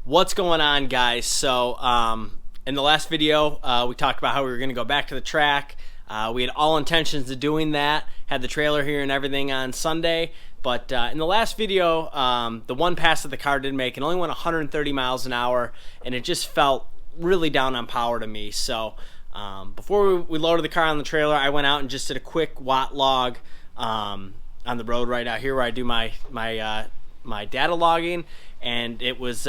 What's going on, guys? So in the last video we talked about how we were going to go back to the track. We had all intentions of doing that, had the trailer here and everything on Sunday, but in the last video the one pass that the car did make, it only went 130 miles an hour, and it just felt really down on power to me. So before we loaded the car on the trailer, I went out and just did a quick watt log on the road right out here where I do my data logging, and it was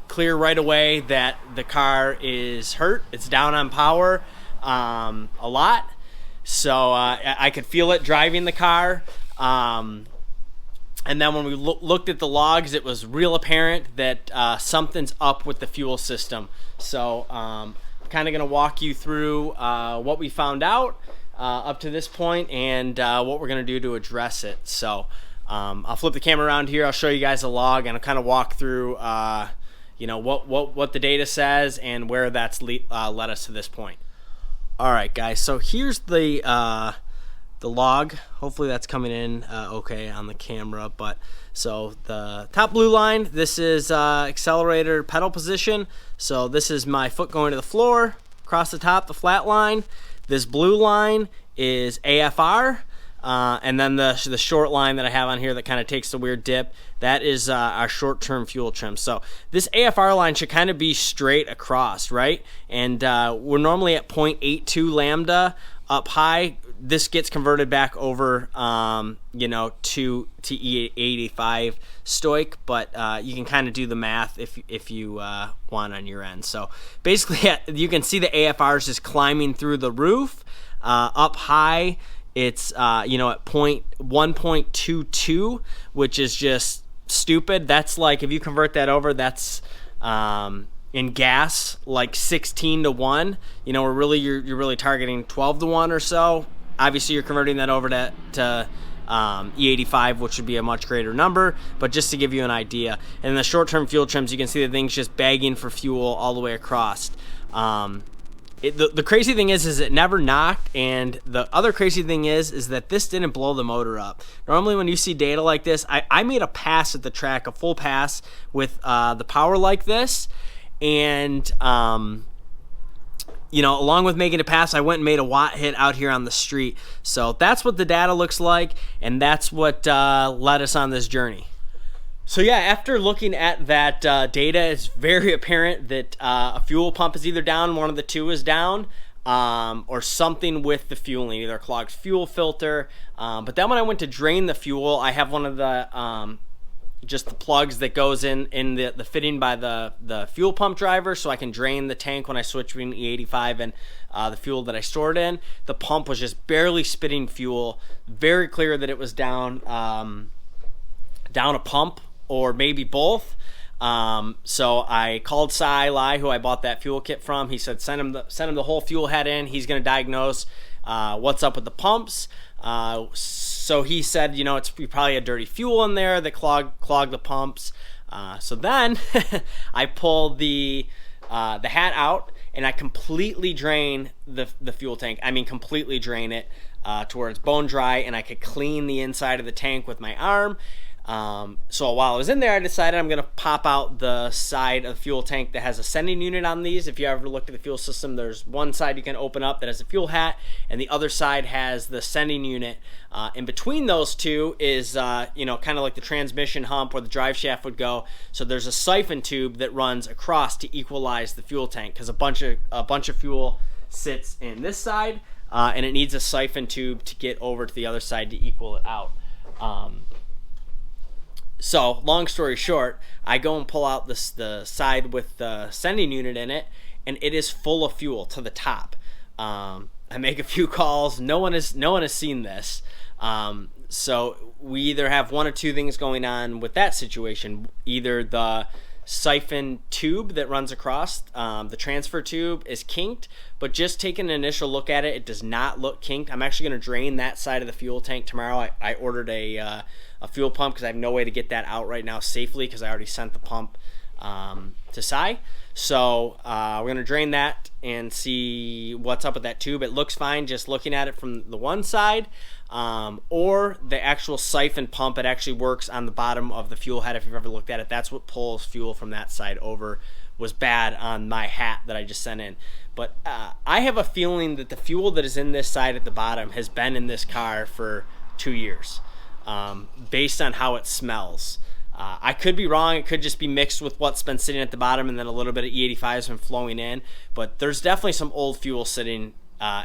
clear right away that the car is hurt. It's down on power a lot, so I could feel it driving the car, and then when we looked at the logs, it was real apparent that something's up with the fuel system. So I'm kind of going to walk you through what we found out up to this point and what we're going to do to address it. So I'll flip the camera around here. I'll show you guys a log, and I'll kind of walk through what the data says and where that's led us to this point. All right, guys, so here's the log. Hopefully that's coming in okay on the camera. But so the top blue line, this is accelerator pedal position. So this is my foot going to the floor. Across the top, the flat line. This blue line is AFR. And then the short line that I have on here that kind of takes the weird dip, that is our short-term fuel trim. So this AFR line should kind of be straight across, right? And we're normally at 0.82 lambda up high. This gets converted back over, to E85 stoic, but you can kind of do the math if you want on your end. So basically, you can see the AFR is just climbing through the roof up high. It's at 1.22, which is just stupid. That's like, if you convert that over, that's in gas like 16 to 1. You're really targeting 12 to 1 or so. Obviously, you're converting that over to E85, which would be a much greater number, but just to give you an idea. And in the short-term fuel trims, you can see the thing's just bagging for fuel all the way across. The crazy thing is it never knocked, and the other crazy thing is that this didn't blow the motor up. Normally when you see data like this, I made a pass at the track, a full pass with the power like this, and along with making a pass, I went and made a watt hit out here on the street. So that's what the data looks like, and that's what led us on this journey. So yeah, after looking at that data, it's very apparent that a fuel pump is either down, one of the two is down, or something with the fueling, either a clogged fuel filter. But then when I went to drain the fuel, I have one of the just the plugs that goes in the fitting by the fuel pump driver, so I can drain the tank when I switch between E85 and the fuel that I stored in. The pump was just barely spitting fuel. Very clear that it was down a pump, or maybe both. So I called Lai, who I bought that fuel kit from. He said send him the whole fuel head in. He's going to diagnose what's up with the pumps. So he said, it's probably a dirty fuel in there that clogged the pumps. So then I pulled the hat out, and I completely drain the fuel tank. I mean, completely drain it to where it's bone dry, and I could clean the inside of the tank with my arm. So while I was in there, I decided I'm going to pop out the side of the fuel tank that has a sending unit on these. If you ever looked at the fuel system, there's one side you can open up that has a fuel hat, and the other side has the sending unit. In between those two is, kind of like the transmission hump where the drive shaft would go. So there's a siphon tube that runs across to equalize the fuel tank, because a bunch of fuel sits in this side, and it needs a siphon tube to get over to the other side to equal it out. So, long story short, I go and pull out the side with the sending unit in it, and it is full of fuel to the top. I make a few calls. No one has seen this. So we either have one or two things going on with that situation. Either the siphon tube that runs across, the transfer tube, is kinked, but just taking an initial look at it, it does not look kinked. I'm actually going to drain that side of the fuel tank tomorrow. I ordered a fuel pump because I have no way to get that out right now safely, because I already sent the pump to Sai. So we're going to drain that and see what's up with that tube. It looks fine just looking at it from the one side, or the actual siphon pump. It actually works on the bottom of the fuel head. If you've ever looked at it, that's what pulls fuel from that side over. Was bad on my hat that I just sent in. But I have a feeling that the fuel that is in this side at the bottom has been in this car for 2 years, based on how it smells. I could be wrong. It could just be mixed with what's been sitting at the bottom, and then a little bit of E85 has been flowing in. But there's definitely some old fuel sitting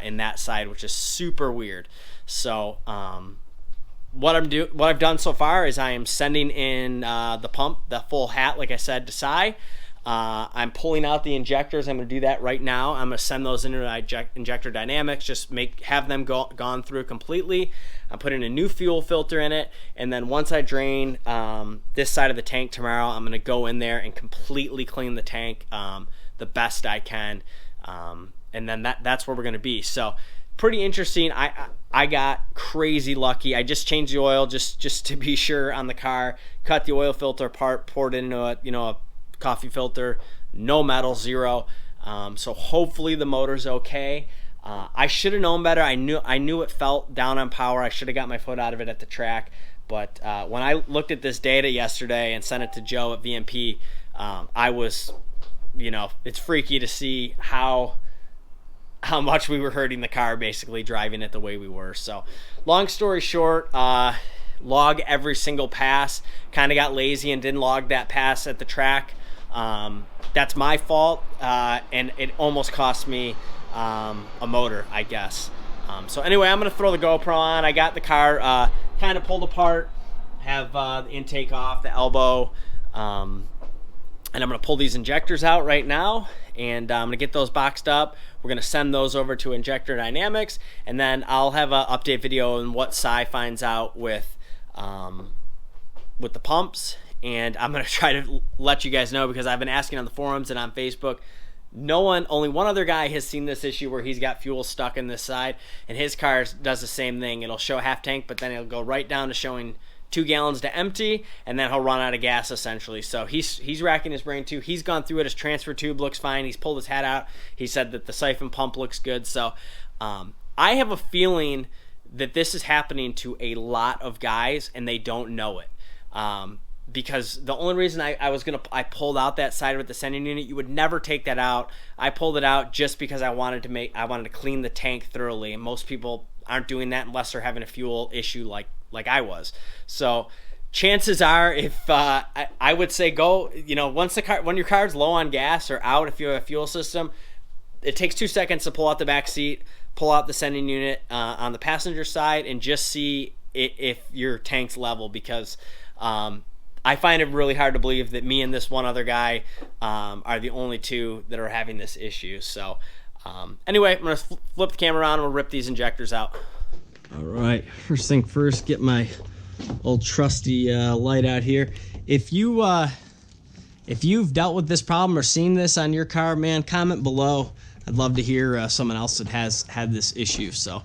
in that side, which is super weird. So what I've done so far is I am sending in the pump, the full hat, like I said, to Cy. I'm pulling out the injectors. I'm going to do that right now. I'm going to send those into Injector Dynamics, just have them gone through completely. I'm putting a new fuel filter in it, and then once I drain this side of the tank tomorrow, I'm going to go in there and completely clean the tank the best I can, and then that's where we're going to be. So pretty interesting. I got crazy lucky. I just changed the oil just to be sure on the car, cut the oil filter apart, poured it into a coffee filter, no metal, zero. So hopefully the motor's okay. I should have known better. I knew it felt down on power. I should have got my foot out of it at the track. But when I looked at this data yesterday and sent it to Joe at VMP, I was, it's freaky to see how much we were hurting the car, basically driving it the way we were. So long story short, log every single pass. Kind of got lazy and didn't log that pass at the track. That's my fault, and it almost cost me a motor, I guess. So anyway, I'm going to throw the GoPro on. I got the car kind of pulled apart, have the intake off, the elbow, and I'm going to pull these injectors out right now, and I'm going to get those boxed up. We're going to send those over to Injector Dynamics, and then I'll have an update video on what Cy finds out with the pumps. And I'm going to try to let you guys know, because I've been asking on the forums and on Facebook. Only one other guy has seen this issue where he's got fuel stuck in this side, and his car does the same thing. It'll show half tank, but then it'll go right down to showing 2 gallons to empty, and then he'll run out of gas essentially. So he's racking his brain too. He's gone through it. His transfer tube looks fine. He's pulled his hat out. He said that the siphon pump looks good. So I have a feeling that this is happening to a lot of guys, and they don't know it. Because the only reason I pulled out that side with the sending unit, you would never take that out. I pulled it out just because I wanted to clean the tank thoroughly, and most people aren't doing that unless they're having a fuel issue like I was. So chances are, if I would say go, when your car's low on gas or out, if you have a fuel system, it takes 2 seconds to pull out the back seat, pull out the sending unit on the passenger side, and just see if your tank's level, because I find it really hard to believe that me and this one other guy are the only two that are having this issue. So anyway, I'm going to flip the camera around and we'll rip these injectors out. All right, first thing first, get my old trusty light out here. If you've dealt with this problem or seen this on your car, man, comment below. I'd love to hear someone else that has had this issue. So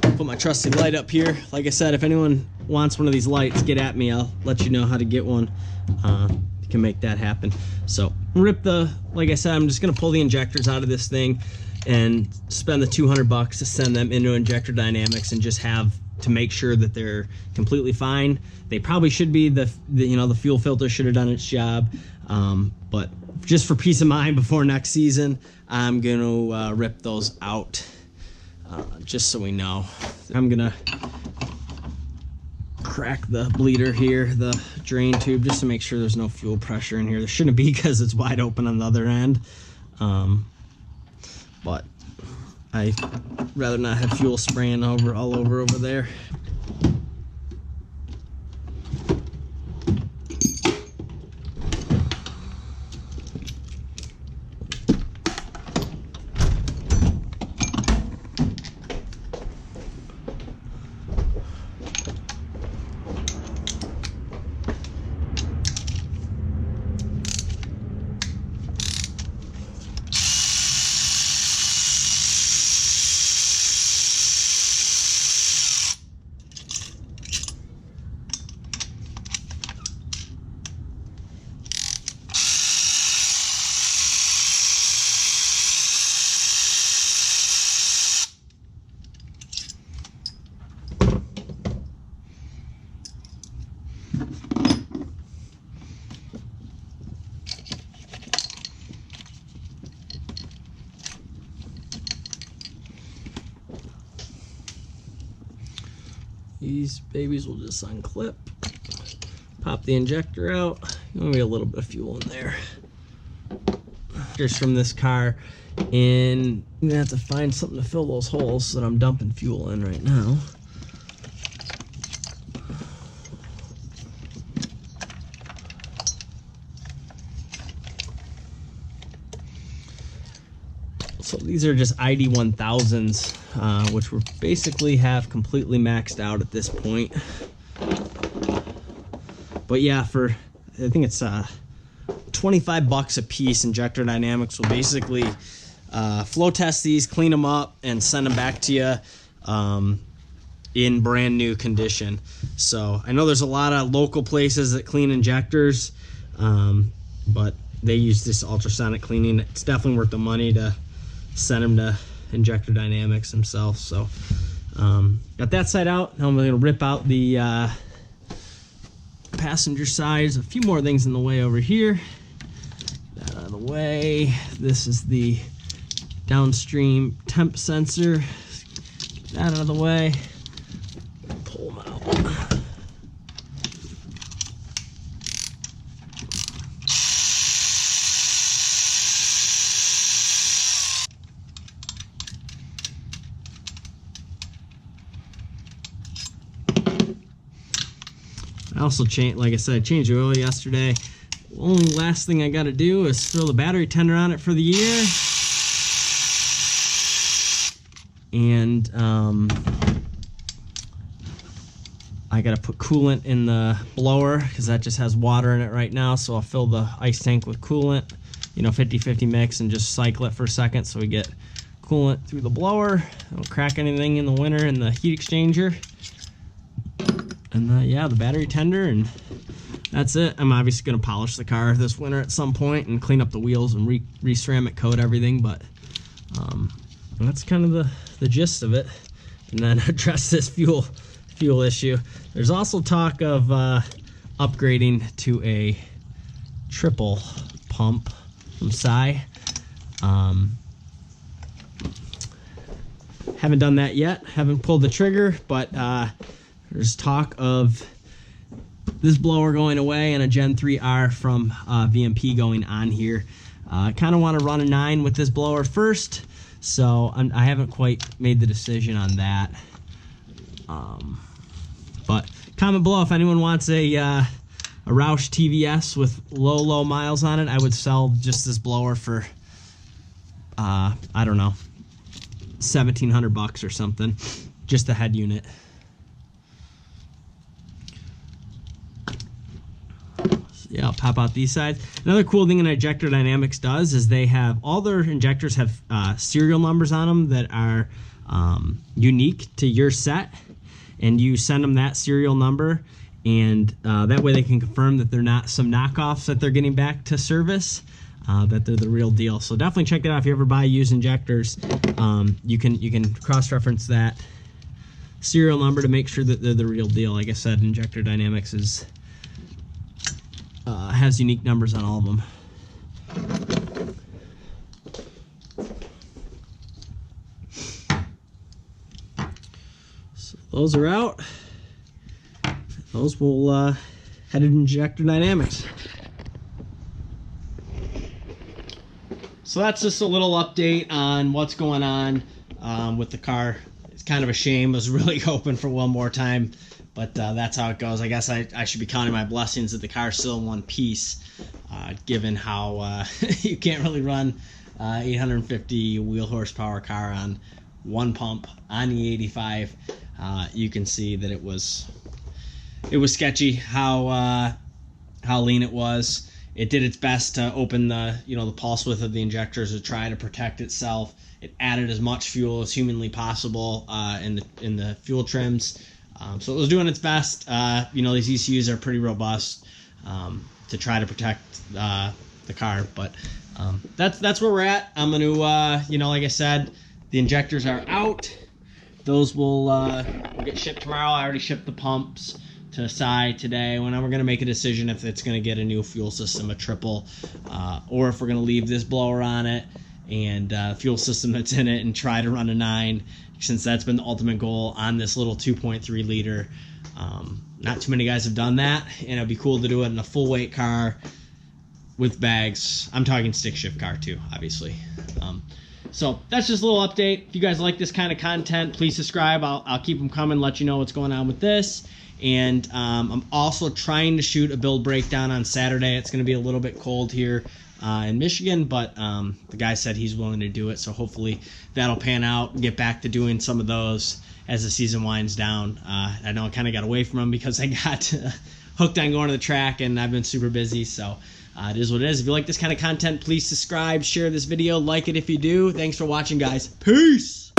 put my trusty light up here. Like I said, if anyone wants one of these lights, get at me. I'll let you know how to get one. You can make that happen. So like I said, I'm just gonna pull the injectors out of this thing and spend the $200 to send them into Injector Dynamics, and just have to make sure that they're completely fine. They probably should be. The fuel filter should have done its job. But just for peace of mind before next season, I'm gonna rip those out. Just so we know. I'm gonna crack the bleeder here, the drain tube, just to make sure there's no fuel pressure in here. There shouldn't be, because it's wide open on the other end. But I'd rather not have fuel spraying all over there. These babies will just unclip. Pop the injector out. Maybe a little bit of fuel in there. Just from this car, and I'm gonna have to find something to fill those holes that I'm dumping fuel in right now. So these are just ID 1000s, which we basically have completely maxed out at this point. But yeah, for I think it's 25 bucks a piece, Injector Dynamics will basically flow test these, clean them up, and send them back to you in brand new condition. So I know there's a lot of local places that clean injectors, but they use this ultrasonic cleaning. It's definitely worth the money to send them to Injector Dynamics themselves. So got that side out. Now I'm going to rip out the passenger side. There's a few more things in the way over here. That out of the way. This is the downstream temp sensor. Get that out of the way. Pull them out. I also changed, like I said, I changed the oil yesterday. Only last thing I got to do is throw the battery tender on it for the year. And I got to put coolant in the blower because that just has water in it right now. So I'll fill the ice tank with coolant, 50-50 mix, and just cycle it for a second so we get coolant through the blower. Don't crack anything in the winter in the heat exchanger. And yeah, the battery tender, and that's it. I'm obviously going to polish the car this winter at some point and clean up the wheels and re-ceramic coat everything, but that's kind of the gist of it. And then address this fuel issue. There's also talk of upgrading to a triple pump from Psy. Haven't done that yet. Haven't pulled the trigger, but there's talk of this blower going away and a Gen 3R from VMP going on here. I kind of want to run a 9 with this blower first, so I haven't quite made the decision on that. But comment below if anyone wants a Roush TVS with low miles on it. I would sell just this blower for I don't know, 1,700 bucks or something, just the head unit. Yeah, I'll pop out these sides. Another cool thing an Injector Dynamics does is they have, all their injectors have serial numbers on them that are unique to your set, and you send them that serial number, and that way they can confirm that they're not some knockoffs that they're getting back to service, that they're the real deal. So definitely check that out if you ever buy used injectors. You can cross-reference that serial number to make sure that they're the real deal. Like I said, Injector Dynamics is has unique numbers on all of them. So those are out. Those will head to Injector Dynamics. So that's just a little update on what's going on with the car. It's kind of a shame. I was really hoping for one more time, but that's how it goes. I guess I should be counting my blessings that the car's still in one piece, given how you can't really run 850 wheel horsepower car on one pump on the 85. You can see that it was sketchy how lean it was. It did its best to open the the pulse width of the injectors to try to protect itself. It added as much fuel as humanly possible in the fuel trims. So it was doing its best. These ECUs are pretty robust to try to protect the car. But that's where we're at. I'm going to, like I said, the injectors are out. Those will get shipped tomorrow. I already shipped the pumps to Psy today. When we're going to make a decision if it's going to get a new fuel system, a triple, or if we're going to leave this blower on it and fuel system that's in it and try to run a 9, since that's been the ultimate goal on this little 2.3 liter. Not too many guys have done that, and it'd be cool to do it in a full weight car with bags. I'm talking stick shift car too, obviously. So that's just a little update. If you guys like this kind of content, please subscribe. I'll keep them coming, let you know what's going on with this. And I'm also trying to shoot a build breakdown on Saturday. It's going to be a little bit cold here in Michigan, but the guy said he's willing to do it, so hopefully that'll pan out and get back to doing some of those as the season winds down. I know I kind of got away from them because I got hooked on going to the track, and I've been super busy, so it is what it is. If you like this kind of content, please subscribe, share this video, like it if you do. Thanks for watching, guys. Peace!